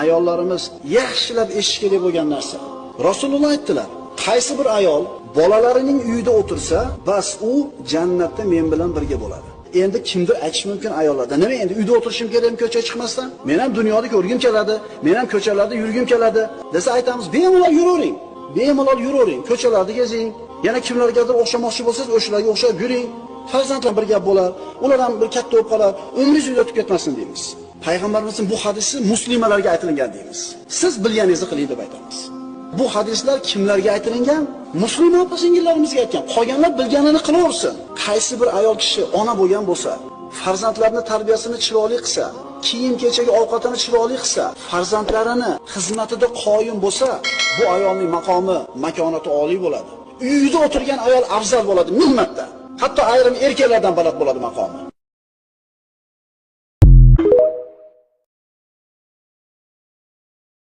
ayollarimiz yaxshilab eshitish kerak bo'lgan narsa. Rasululloh aytdilar, qaysi bir ayol bolalarining uyida o'tirsa, bas u jannatda men bilan birga bo'ladi. Endi kimdir aytish mumkin ayollarda, nima endi uyda o'tirishim kerakmi ko'chaga chiqmasdan? Men ham dunyoni ko'rgim keladi, men ham ko'chalarda yurgim keladi desa aytamiz, bemalol yuravering. Bemalol yuravering, ko'chalarda gezing. Yana kimlargadir o'xshamoqchi bo'lsangiz, o'shalarga o'xshab yuring. Farzandlar bir gap bo'lar, ular ham bir katta bo'lib qolar, umringiz uyda o'tib ketmasin deymiz. Payg'ambarimizning bu hadisi muslimalarga aytilgan deymiz. Siz bilganingizni qiling deb aytamiz. Bu hadislar kimlarga aytilgan? Musulmon opa-singillarimizga aytgan. Qolganlar bilganini qilaversin. Qaysi bir ayol kishi ona bo'lgan bo'lsa, farzandlarini tarbiyasini chiroyli qilsa, kiyim-kechagi ovqatini chiroyli qilsa, farzandlarini xizmatida qoyim bo'lsa, bu ayolning maqomi, makonati oliy bo'ladi. Uyida o'tirgan ayol afzal bo'ladi minnatda. Hatto ayrim erkaklardan baland bo'ladi maqomi.